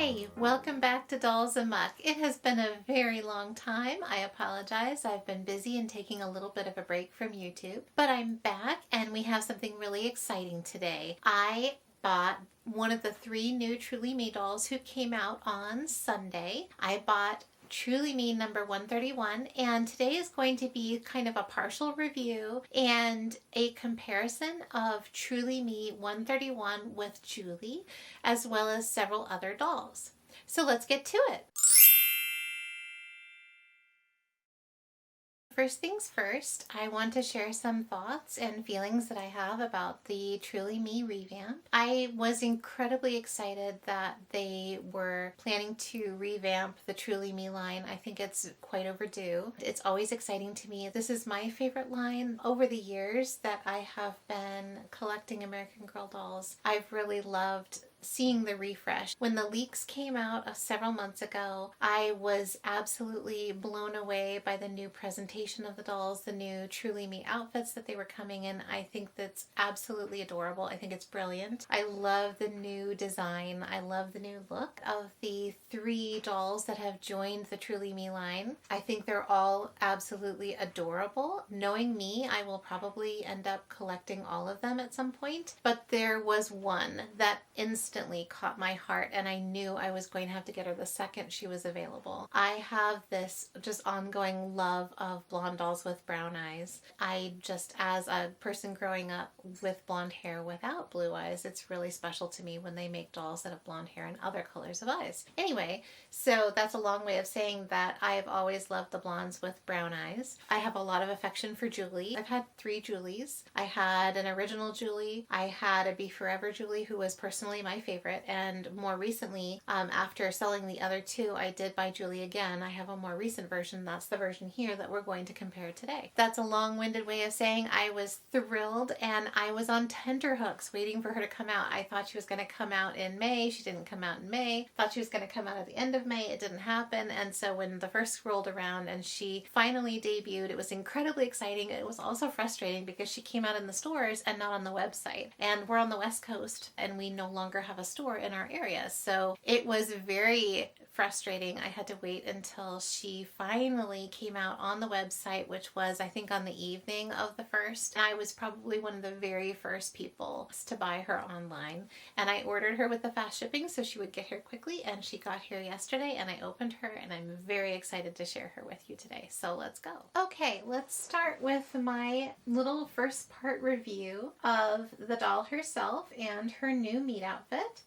Hi, welcome back to Dolls Amok. It has been a very long time. I apologize. I've been busy and taking a little bit of a break from YouTube, but I'm back and we have something really exciting today. I bought one of the 3 new Truly Me dolls who came out on Sunday. I bought Truly Me number 131, and today is going to be kind of a partial review and a comparison of Truly Me 131 with Julie, as well as several other dolls. So let's get to it. First things first, I want to share some thoughts and feelings that I have about the Truly Me revamp. I was incredibly excited that they were planning to revamp the Truly Me line. I think it's quite overdue. It's always exciting to me. This is my favorite line. Over the years that I have been collecting American Girl dolls, I've really loved seeing the refresh. When the leaks came out several months ago, I was absolutely blown away by the new presentation of the dolls, the new Truly Me outfits that they were coming in. I think that's absolutely adorable. I think it's brilliant. I love the new design. I love the new look of the 3 dolls that have joined the Truly Me line. I think they're all absolutely adorable. Knowing me, I will probably end up collecting all of them at some point, but there was one that instantly caught my heart and I knew I was going to have to get her the second she was available. I have this just ongoing love of blonde dolls with brown eyes. I just, as a person growing up with blonde hair without blue eyes, it's really special to me when they make dolls that have blonde hair and other colors of eyes. Anyway, so that's a long way of saying that I've always loved the blondes with brown eyes. I have a lot of affection for Julie. I've had 3 Julies. I had an original Julie. I had a Be Forever Julie who was personally my favorite, and more recently, after selling the other 2, I did buy Julie again. I have a more recent version. That's the version here that we're going to compare today. That's a long-winded way of saying I was thrilled and I was on tenterhooks waiting for her to come out. I thought she was going to come out in May. She didn't come out in May. Thought she was going to come out at the end of May. It didn't happen, and so when the first rolled around and she finally debuted, it was incredibly exciting. It was also frustrating because she came out in the stores and not on the website, and we're on the West Coast and we no longer have a store in our area, so it was very frustrating. I had to wait until she finally came out on the website, which was I think on the evening of the first. I was probably one of the very first people to buy her online, and I ordered her with the fast shipping so she would get here quickly, and she got here yesterday and I opened her and I'm very excited to share her with you today. So let's go. Okay, let's start with my little first part review of the doll herself and her new meat outfit.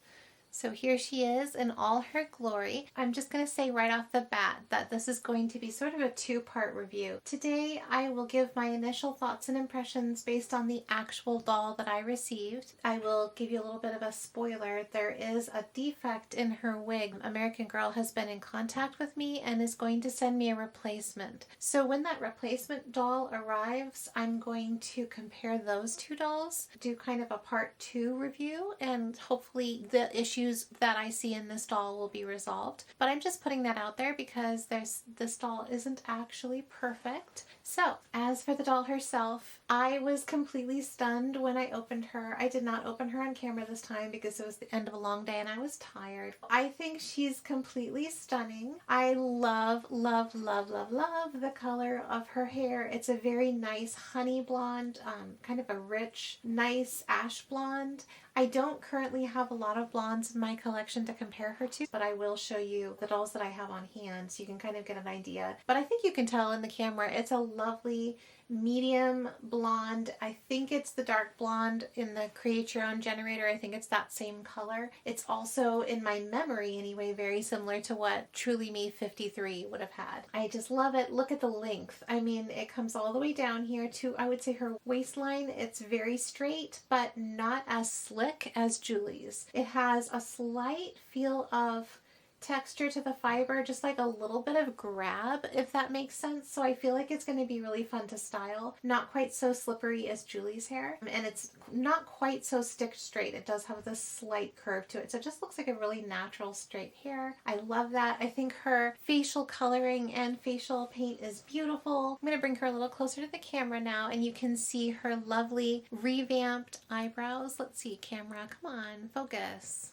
So here she is in all her glory. I'm just going to say right off the bat that this is going to be sort of a 2-part review. Today I will give my initial thoughts and impressions based on the actual doll that I received. I will give you a little bit of a spoiler. There is a defect in her wig. American Girl has been in contact with me and is going to send me a replacement. So when that replacement doll arrives, I'm going to compare those 2 dolls, do kind of a part 2 review, and hopefully the issues that I see in this doll will be resolved. But I'm just putting that out there because this doll isn't actually perfect. So as for the doll herself, I was completely stunned when I opened her. I did not open her on camera this time because it was the end of a long day and I was tired. I think she's completely stunning. I love, love, love, love, love the color of her hair. It's a very nice honey blonde, kind of a rich, nice ash blonde. I don't currently have a lot of blondes in my collection to compare her to, but I will show you the dolls that I have on hand so you can kind of get an idea. But I think you can tell in the camera it's a lovely medium blonde. I think it's the dark blonde in the Create Your Own generator. I think it's that same color. It's also, in my memory anyway, very similar to what Truly Me 53 would have had. I just love it. Look at the length. I mean, it comes all the way down here to, I would say, her waistline. It's very straight, but not as slick as Julie's. It has a slight feel of texture to the fiber, just like a little bit of grab, if that makes sense. So I feel like it's going to be really fun to style. Not quite so slippery as Julie's hair, and it's not quite so stick straight. It does have this slight curve to it, so it just looks like a really natural straight hair. I love that. I think her facial coloring and facial paint is beautiful. I'm going to bring her a little closer to the camera now, and you can see her lovely revamped eyebrows. Let's see, camera, come on, focus.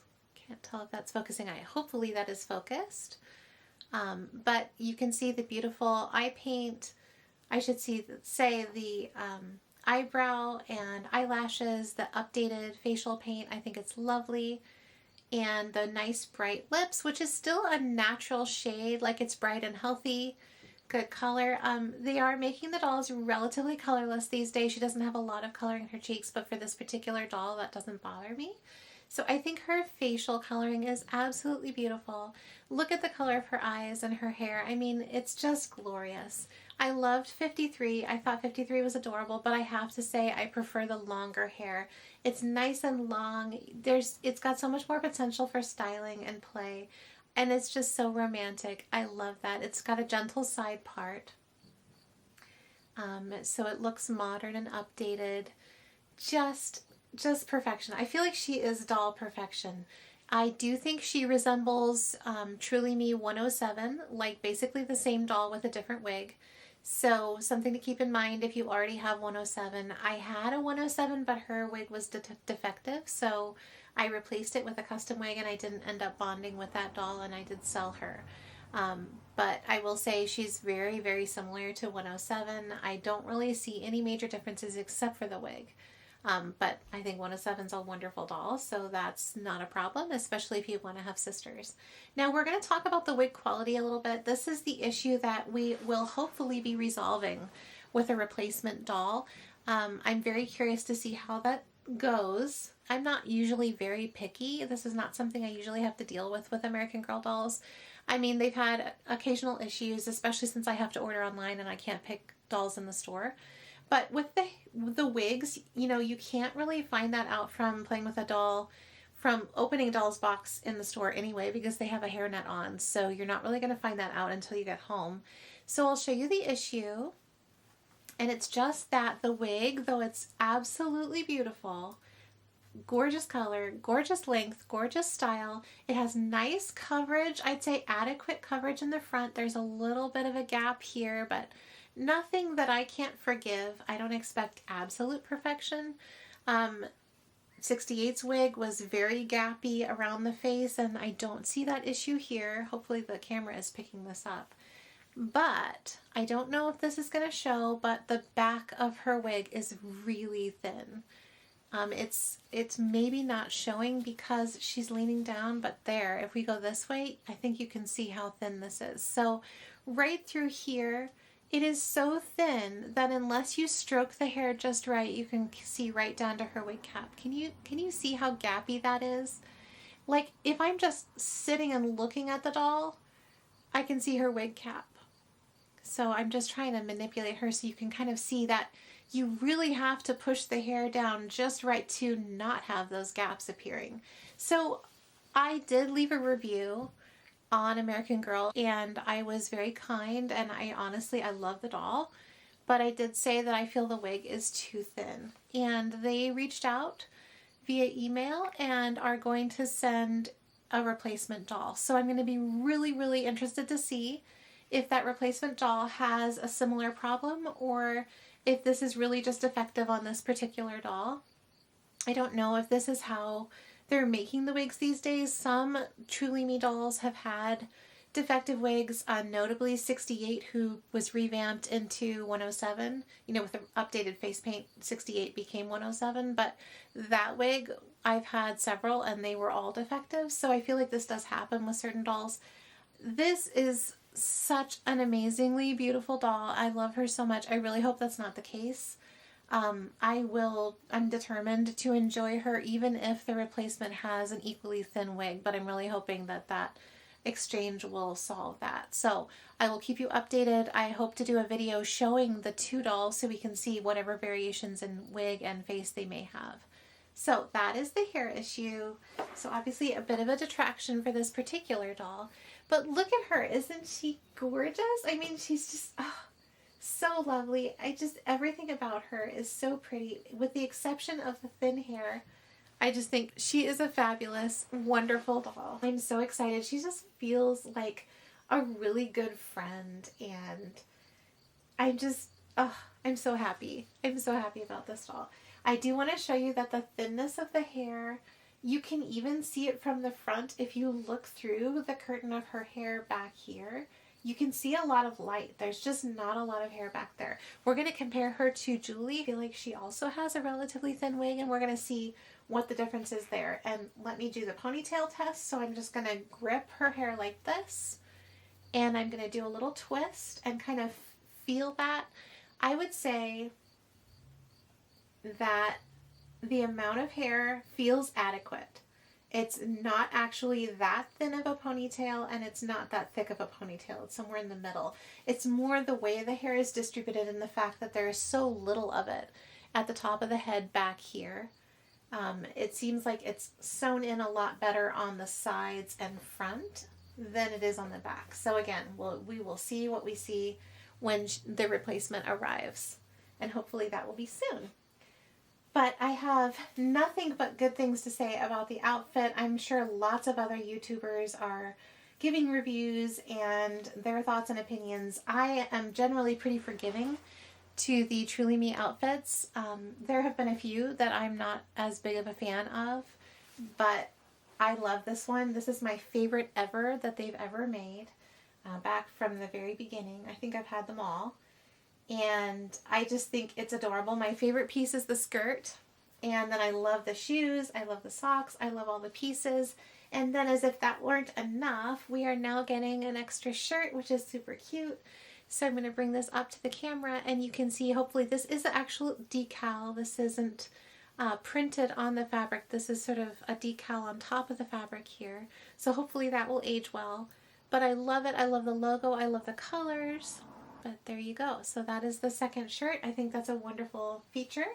Can't tell if that's focusing. Hopefully that is focused. But you can see the beautiful eye paint. I should say the eyebrow and eyelashes, the updated facial paint. I think it's lovely. And the nice bright lips, which is still a natural shade, like it's bright and healthy, good color. They are making the dolls relatively colorless these days. She doesn't have a lot of color in her cheeks, but for this particular doll, that doesn't bother me. So I think her facial coloring is absolutely beautiful. Look at the color of her eyes and her hair. I mean, it's just glorious. I loved 53. I thought 53 was adorable, but I have to say I prefer the longer hair. It's nice and long. It's got so much more potential for styling and play, and it's just so romantic. I love that. It's got a gentle side part. So it looks modern and updated. Just perfection. I feel like she is doll perfection. I do think she resembles Truly Me 107, like basically the same doll with a different wig. So something to keep in mind if you already have 107. I had a 107, but her wig was defective, so I replaced it with a custom wig, and I didn't end up bonding with that doll, and I did sell her. But I will say she's very, very similar to 107. I don't really see any major differences except for the wig. But I think 107's a wonderful doll, so that's not a problem, especially if you want to have sisters. Now we're going to talk about the wig quality a little bit. This is the issue that we will hopefully be resolving with a replacement doll. I'm very curious to see how that goes. I'm not usually very picky. This is not something I usually have to deal with American Girl dolls. I mean, they've had occasional issues, especially since I have to order online and I can't pick dolls in the store. But with the wigs, you know, you can't really find that out from playing with a doll, from opening a doll's box in the store anyway, because they have a hairnet on. So you're not really going to find that out until you get home. So I'll show you the issue. And it's just that the wig, though it's absolutely beautiful, gorgeous color, gorgeous length, gorgeous style. It has nice coverage. I'd say adequate coverage in the front. There's a little bit of a gap here, but nothing that I can't forgive. I don't expect absolute perfection. 68's wig was very gappy around the face, and I don't see that issue here. Hopefully the camera is picking this up. But I don't know if this is going to show, but the back of her wig is really thin. It's maybe not showing because she's leaning down, but there, if we go this way, I think you can see how thin this is. So right through here, it is so thin that unless you stroke the hair just right, you can see right down to her wig cap. Can you see how gappy that is? Like, if I'm just sitting and looking at the doll, I can see her wig cap. So I'm just trying to manipulate her so you can kind of see that you really have to push the hair down just right to not have those gaps appearing. So I did leave a review on American Girl, and I was very kind, and I love the doll, but I did say that I feel the wig is too thin, and they reached out via email and are going to send a replacement doll. So I'm going to be really, really interested to see if that replacement doll has a similar problem or if this is really just effective on this particular doll. I don't know if this is how they're making the wigs these days. Some Truly Me dolls have had defective wigs, notably 68, who was revamped into 107. You know, with the updated face paint, 68 became 107, but that wig, I've had several and they were all defective, so I feel like this does happen with certain dolls. This is such an amazingly beautiful doll. I love her so much. I really hope that's not the case. I'm determined to enjoy her even if the replacement has an equally thin wig, but I'm really hoping that that exchange will solve that. So I will keep you updated. I hope to do a video showing the two dolls so we can see whatever variations in wig and face they may have. So that is the hair issue. So obviously a bit of a detraction for this particular doll, but look at her. Isn't she gorgeous? I mean, she's just, so lovely. Everything about her is so pretty, with the exception of the thin hair. I just think she is a fabulous, wonderful doll. I'm so excited. She just feels like a really good friend, and I'm so happy. I'm so happy about this doll. I do want to show you that the thinness of the hair, You can even see it from the front if you look through the curtain of her hair back here. You can see a lot of light. There's just not a lot of hair back there. We're going to compare her to Julie. I feel like she also has a relatively thin wig, and we're going to see what the difference is there. And let me do the ponytail test. So I'm just going to grip her hair like this, and I'm going to do a little twist and kind of feel that. I would say that the amount of hair feels adequate. It's not actually that thin of a ponytail, and it's not that thick of a ponytail. It's somewhere in the middle. It's more the way the hair is distributed and the fact that there is so little of it at the top of the head back here. It seems like it's sewn in a lot better on the sides and front than it is on the back. So again, we will see what we see when the replacement arrives, and hopefully that will be soon. But I have nothing but good things to say about the outfit. I'm sure lots of other YouTubers are giving reviews and their thoughts and opinions. I am generally pretty forgiving to the Truly Me outfits. There have been a few that I'm not as big of a fan of, but I love this one. This is my favorite ever that they've ever made, back from the very beginning. I think I've had them all. And I just think it's adorable. My favorite piece is the skirt. And then I love the shoes. I love the socks. I love all the pieces. And then, as if that weren't enough, we are now getting an extra shirt, which is super cute. So I'm going to bring this up to the camera, and you can see, hopefully this is the actual decal. This isn't printed on the fabric. This is sort of a decal on top of the fabric here. So hopefully that will age well. But I love it. I love the logo. I love the colors. But there you go. So that is the second shirt. I think that's a wonderful feature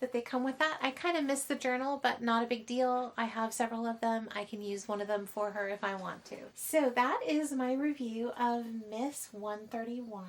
that they come with that. I kind of miss the journal, but not a big deal. I have several of them. I can use one of them for her if I want to. So that is my review of Miss 131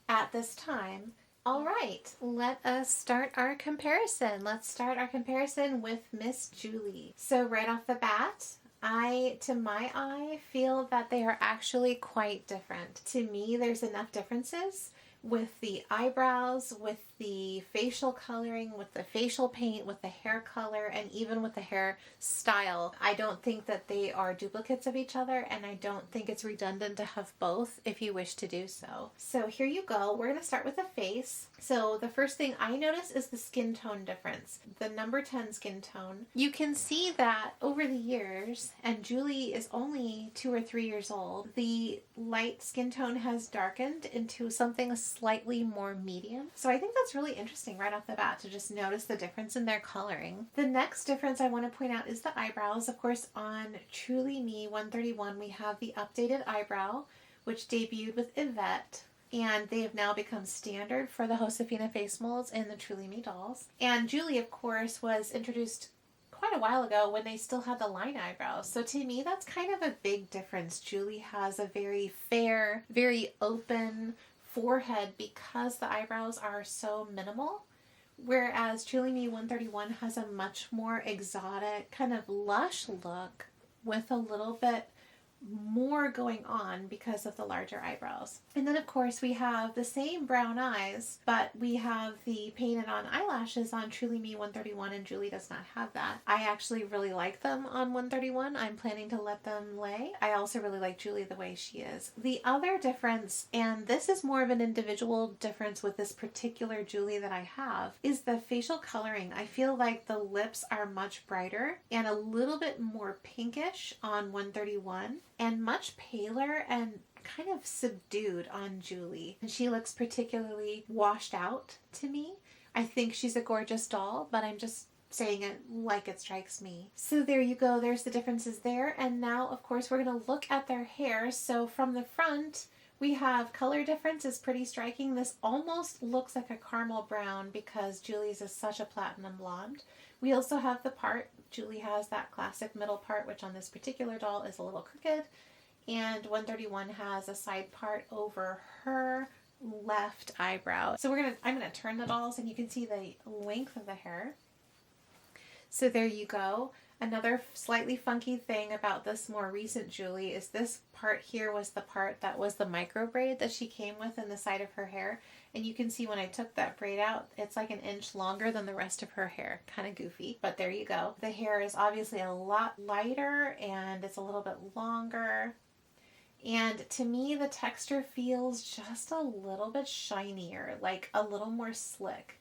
at this time. All right, let us start our comparison. Let's start our comparison with Miss Julie. So right off the bat, to my eye, feel that they are actually quite different. To me, there's enough differences with the eyebrows, with the facial coloring, with the facial paint, with the hair color, and even with the hair style. I don't think that they are duplicates of each other, and I don't think it's redundant to have both if you wish to do so. So here you go. We're going to start with the face. So the first thing I notice is the skin tone difference. The number 10 skin tone. You can see that over the years, and Julie is only 2 or 3 years old, the light skin tone has darkened into something slightly more medium. So I think that's really interesting right off the bat to just notice the difference in their coloring. The next difference I want to point out is the eyebrows. Of course, on Truly Me 131, we have the updated eyebrow, which debuted with Yvette, and they have now become standard for the Josefina face molds in the Truly Me dolls. And Julie, of course, was introduced quite a while ago when they still had the line eyebrows. So to me, that's kind of a big difference. Julie has a very fair, very open forehead because the eyebrows are so minimal, whereas Truly Me 131 has a much more exotic, kind of lush look with a little bit more going on because of the larger eyebrows. And then of course we have the same brown eyes, but we have the painted on eyelashes on Truly Me 131, and Julie does not have that. I actually really like them on 131. I'm planning to let them lay. I also really like Julie the way she is. The other difference, and this is more of an individual difference with this particular Julie that I have, is the facial coloring. I feel like the lips are much brighter and a little bit more pinkish on 131, and much paler and kind of subdued on Julie. And she looks particularly washed out to me. I think she's a gorgeous doll, but I'm just saying it like it strikes me. So there you go. There's the differences there. And now, of course, we're going to look at their hair. So from the front, we have color difference is pretty striking. This almost looks like a caramel brown because Julie's is such a platinum blonde. We also have the part. Julie has that classic middle part, which on this particular doll is a little crooked. And 131 has a side part over her left eyebrow. So I'm gonna turn the dolls and you can see the length of the hair. So there you go. Another slightly funky thing about this more recent Julie is this part here was the part that was the micro braid that she came with in the side of her hair. And you can see when I took that braid out, it's like an inch longer than the rest of her hair. Kind of goofy, but there you go. The hair is obviously a lot lighter and it's a little bit longer. And to me, the texture feels just a little bit shinier, like a little more slick.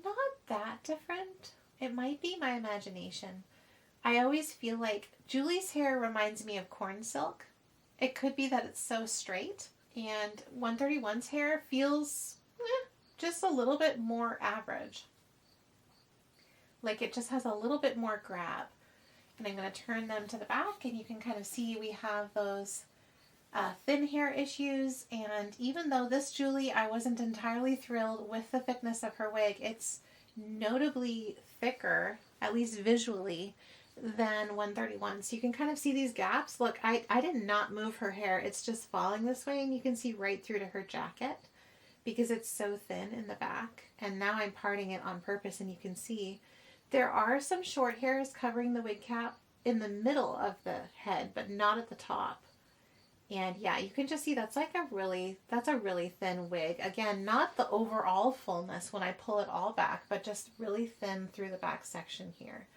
Not that different. It might be my imagination. I always feel like Julie's hair reminds me of corn silk. It could be that it's so straight. And 131's hair feels just a little bit more average. Like it just has a little bit more grab. And I'm going to turn them to the back and you can kind of see we have those thin hair issues. And even though this Julie, I wasn't entirely thrilled with the thickness of her wig, it's notably thicker, at least visually, than 131. So you can kind of see these gaps. Look, I did not move her hair. It's just falling this way and you can see right through to her jacket because it's so thin in the back. And now I'm parting it on purpose and you can see there are some short hairs covering the wig cap in the middle of the head, but not at the top. And yeah, you can just see that's a really thin wig. Again, not the overall fullness when I pull it all back, but just really thin through the back section here.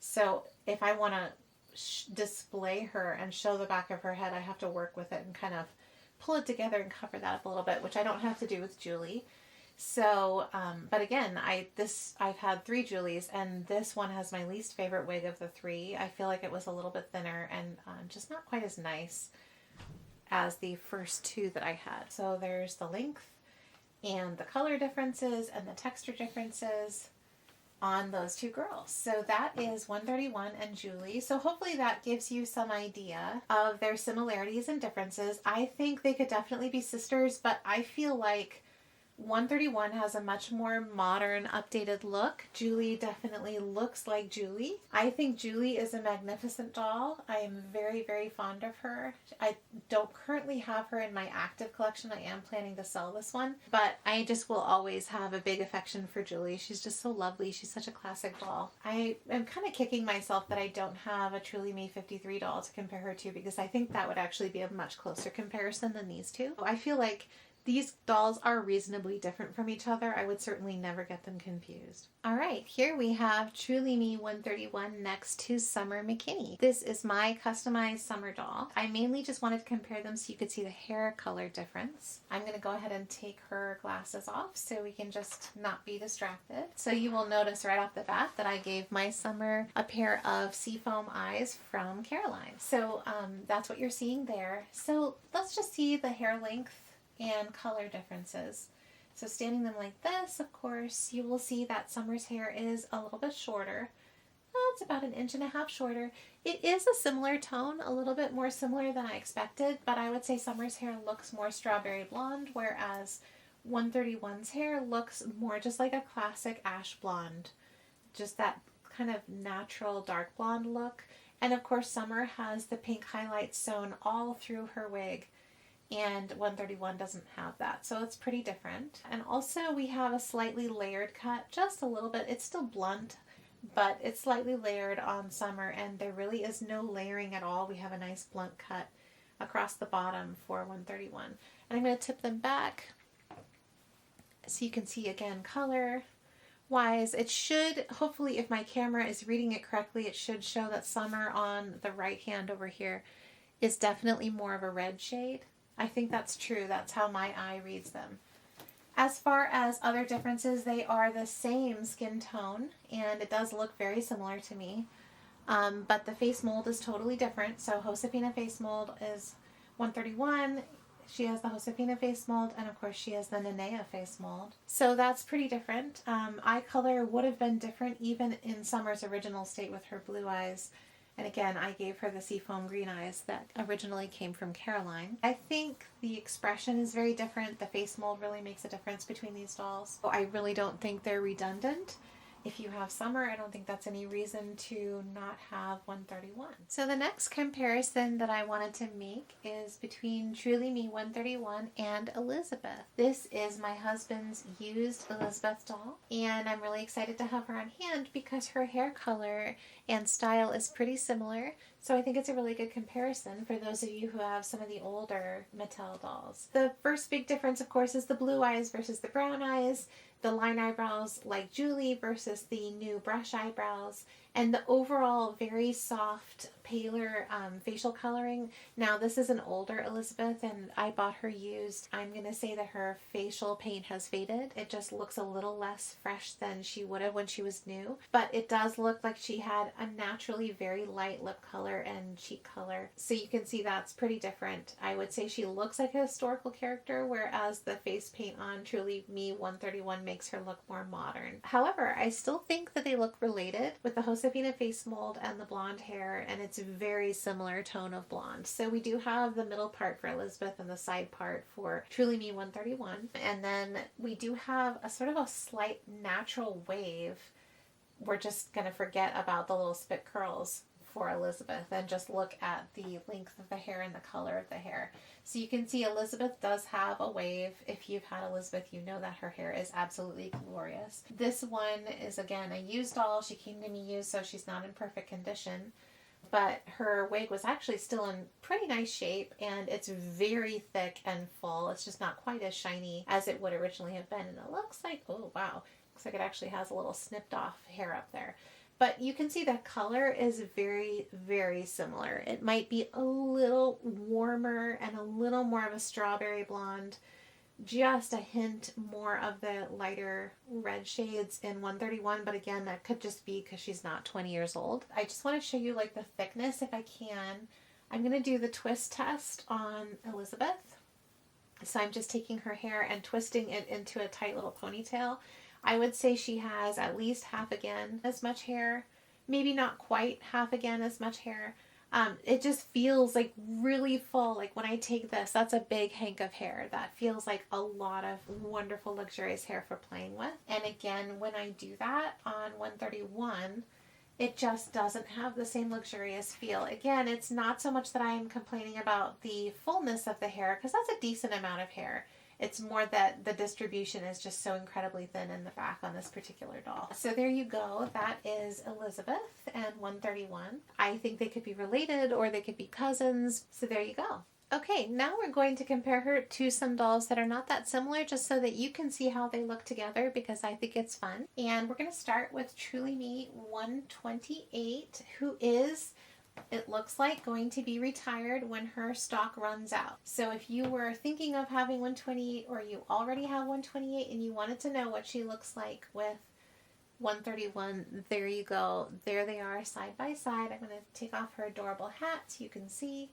So if I want to display her and show the back of her head, I have to work with it and kind of pull it together and cover that up a little bit, which I don't have to do with Julie. So, but again, I've had 3 Julies and this one has my least favorite wig of the 3. I feel like it was a little bit thinner and just not quite as nice as the first 2 that I had. So there's the length and the color differences and the texture differences on those 2 girls. So that is 131 and Julie. So hopefully that gives you some idea of their similarities and differences. I think they could definitely be sisters, but I feel like 131 has a much more modern, updated look. Julie definitely looks like Julie. I think Julie is a magnificent doll. I am very, very fond of her. I don't currently have her in my active collection. I am planning to sell this one, but I just will always have a big affection for Julie. She's just so lovely. She's such a classic doll. I am kind of kicking myself that I don't have a Truly Me 53 doll to compare her to because I think that would actually be a much closer comparison than these 2. I feel like these dolls are reasonably different from each other. I would certainly never get them confused. All right, here we have Truly Me 131 next to Summer McKinney. This is my customized summer doll. I mainly just wanted to compare them so you could see the hair color difference. I'm going to go ahead and take her glasses off so we can just not be distracted. So you will notice right off the bat that I gave my Summer a pair of seafoam eyes from Caroline. So that's what you're seeing there. So let's just see the hair length and color differences. So standing them like this, of course, you will see that Summer's hair is a little bit shorter. It's about 1.5 inches shorter. It is a similar tone, a little bit more similar than I expected, but I would say Summer's hair looks more strawberry blonde, whereas 131's hair looks more just like a classic ash blonde. Just that kind of natural dark blonde look. And of course, Summer has the pink highlights sewn all through her wig. And 131 doesn't have that, so it's pretty different. And also we have a slightly layered cut, just a little bit. It's still blunt, but it's slightly layered on Summer, and there really is no layering at all. We have a nice blunt cut across the bottom for 131. And I'm going to tip them back so you can see again color wise. It should, hopefully if my camera is reading it correctly, it should show that Summer on the right hand over here is definitely more of a red shade. I think that's true. That's how my eye reads them. As far as other differences, they are the same skin tone, and it does look very similar to me. But the face mold is totally different. So Josefina face mold is 131. She has the Josefina face mold, and of course she has the Nenea face mold. So that's pretty different. Eye color would have been different even in Summer's original state with her blue eyes. And again, I gave her the seafoam green eyes that originally came from Caroline. I think the expression is very different. The face mold really makes a difference between these dolls. I really don't think they're redundant. if you have summer, I don't think that's any reason to not have 131. So the next comparison that I wanted to make is between Truly Me 131 and Elizabeth. This is my husband's used Elizabeth doll, and I'm really excited to have her on hand because her hair color and style is pretty similar. So I think it's a really good comparison for those of you who have some of the older Mattel dolls. The first big difference, of course, is the blue eyes versus the brown eyes, the line eyebrows like Julie versus the new brush eyebrows, and the overall very soft, paler facial coloring. Now, this is an older Elizabeth, and I bought her used. I'm going to say that her facial paint has faded. It just looks a little less fresh than she would have when she was new, but it does look like she had a naturally very light lip color and cheek color. So you can see that's pretty different. I would say she looks like a historical character, whereas the face paint on Truly Me 131 makes her look more modern. However, I still think that they look related with the Josefina face mold and the blonde hair, and it's a very similar tone of blonde. So we do have the middle part for Elizabeth and the side part for Truly Me 131. And then we do have a sort of a slight natural wave. We're just going to forget about the little spit curls for Elizabeth and just look at the length of the hair and the color of the hair. So you can see Elizabeth does have a wave. If you've had Elizabeth, you know that her hair is absolutely glorious. This one is, again, a used doll. She came to me used, so she's not in perfect condition. But her wig was actually still in pretty nice shape, and it's very thick and full. It's just not quite as shiny as it would originally have been. And it looks like, oh wow, looks like it actually has a little snipped off hair up there. But you can see the color is very, very similar. It might be a little warmer and a little more of a strawberry blonde, just a hint more of the lighter red shades in 131, but again, that could just be because she's not 20 years old. I just want to show you like the thickness if I can. I'm going to do the twist test on Elizabeth. So I'm just taking her hair and twisting it into a tight little ponytail. I would say she has at least half again as much hair, maybe not quite half again as much hair. It just feels like really full. Like when I take this, that's a big hank of hair. That feels like a lot of wonderful, luxurious hair for playing with. And again, when I do that on 131, it just doesn't have the same luxurious feel. Again, it's not so much that I am complaining about the fullness of the hair, because that's a decent amount of hair. It's more that the distribution is just so incredibly thin in the back on this particular doll. So there you go. That is Elizabeth and 131. I think they could be related or they could be cousins. So there you go. Okay, now we're going to compare her to some dolls that are not that similar, just so that you can see how they look together, because I think it's fun. And we're going to start with Truly Me 128, who is, it looks like, going to be retired when her stock runs out. So if you were thinking of having 128, or you already have 128 and you wanted to know what she looks like with 131, there you go. There they are side by side. I'm going to take off her adorable hat so you can see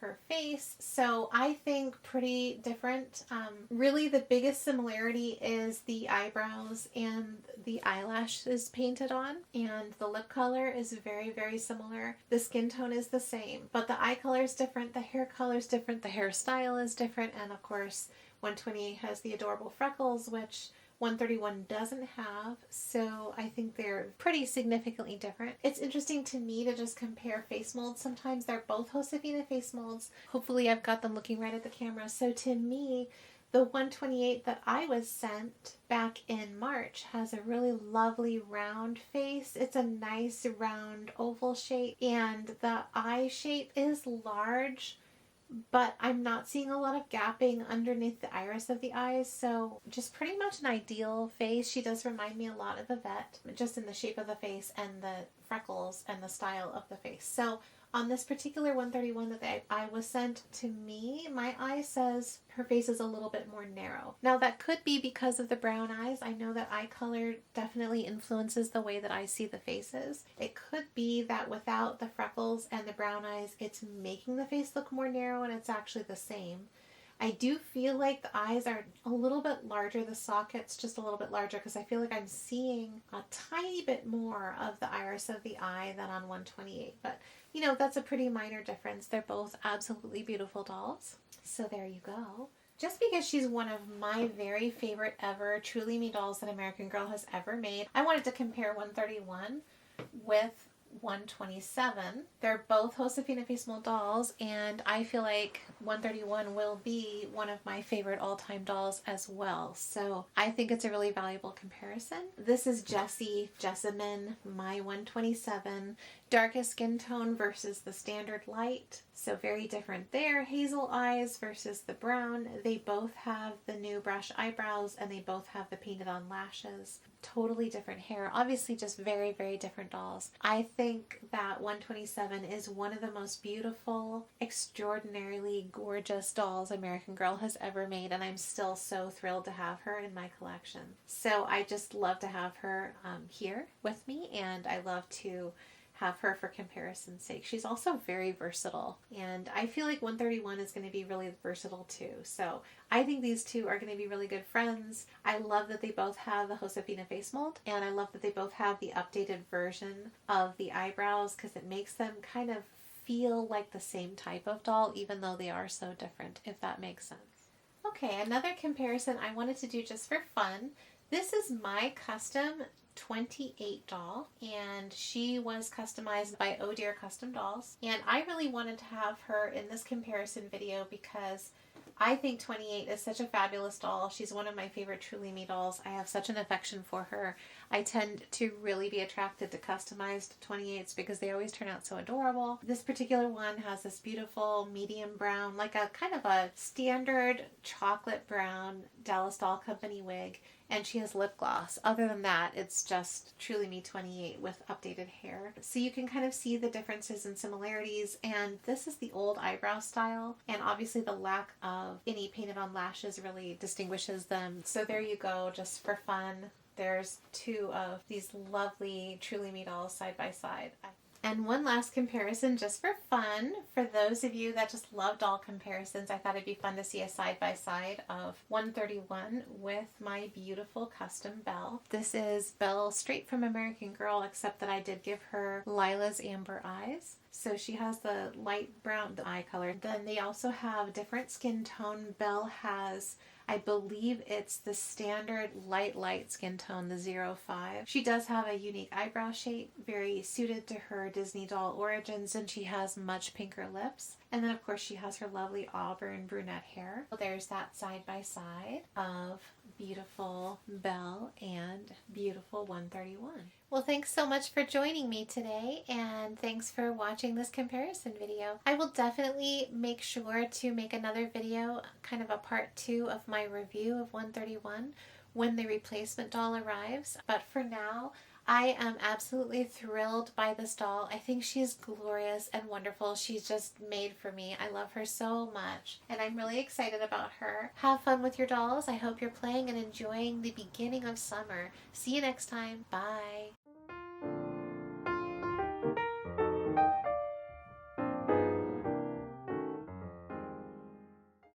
her face. So I think pretty different. Really the biggest similarity is the eyebrows and the eyelashes painted on, and the lip color is very, very similar. The skin tone is the same, but the eye color is different, the hair color is different, the hairstyle is different, and of course 128 has the adorable freckles, which 131 doesn't have, so I think they're pretty significantly different. It's interesting to me to just compare face molds. Sometimes they're both Josefina face molds. Hopefully I've got them looking right at the camera. So to me, the 128 that I was sent back in March has a really lovely round face. It's a nice round oval shape, and the eye shape is large, but I'm not seeing a lot of gapping underneath the iris of the eyes, so just pretty much an ideal face. She does remind me a lot of Yvette, just in the shape of the face and the freckles and the style of the face. So on this particular 131 that the eye was sent to me, my eye says her face is a little bit more narrow. Now that could be because of the brown eyes. I know that eye color definitely influences the way that I see the faces. It could be that without the freckles and the brown eyes, it's making the face look more narrow, and it's actually the same. I do feel like the eyes are a little bit larger, the socket's just a little bit larger, because I feel like I'm seeing a tiny bit more of the iris of the eye than on 128. But, you know, that's a pretty minor difference. They're both absolutely beautiful dolls. So there you go. just because she's one of my very favorite ever Truly Me dolls that American Girl has ever made, I wanted to compare 131 with 127. They're both Josefina face mold dolls, and I feel like 131 will be one of my favorite all-time dolls as well. So I think it's a really valuable comparison. This is Jessamine, my 127. Darkest skin tone versus the standard light. So very different there. Hazel eyes versus the brown. They both have the new brush eyebrows and they both have the painted on lashes. Totally different hair. Obviously just very, very different dolls. I think that 127 is one of the most beautiful, extraordinarily gorgeous dolls American Girl has ever made, and I'm still so thrilled to have her in my collection. So I just love to have her here with me, and I love to have her for comparison's sake. She's also very versatile, and I feel like 131 is going to be really versatile too. So I think these two are going to be really good friends. I love that they both have the Josefina face mold, and I love that they both have the updated version of the eyebrows because it makes them kind of feel like the same type of doll even though they are so different, if that makes sense. Okay, another comparison I wanted to do just for fun. This is my custom 28 doll, and she was customized by Oh Dear Custom Dolls, and I really wanted to have her in this comparison video because I think 28 is such a fabulous doll. She's one of my favorite Truly Me dolls. I have such an affection for her. I tend to really be attracted to customized 28s because they always turn out so adorable. This particular one has this beautiful medium brown, like a kind of a standard chocolate brown Dallas Doll Company wig, and she has lip gloss. Other than that, it's just Truly Me 28 with updated hair. So you can kind of see the differences and similarities, and this is the old eyebrow style, and obviously the lack of any painted on lashes really distinguishes them. So there you go, just for fun. There's two of these lovely Truly Me dolls side by side. And one last comparison just for fun. For those of you that just love doll comparisons, I thought it'd be fun to see a side-by-side of 131 with my beautiful custom Belle. This is Belle straight from American Girl, except that I did give her Lila's amber eyes. So she has the light brown eye color. Then they also have different skin tone. Belle has, I believe it's the standard light skin tone, the 05. She does have a unique eyebrow shape, very suited to her Disney doll origins, and she has much pinker lips. And then of course she has her lovely auburn brunette hair. There's that side by side of beautiful Belle and beautiful 131. Well, thanks so much for joining me today, and thanks for watching this comparison video. I will definitely make sure to make another video, kind of a part 2 of my review of 131 when the replacement doll arrives. But for now, I am absolutely thrilled by this doll. I think she's glorious and wonderful. She's just made for me. I love her so much, and I'm really excited about her. Have fun with your dolls. I hope you're playing and enjoying the beginning of summer. See you next time. Bye.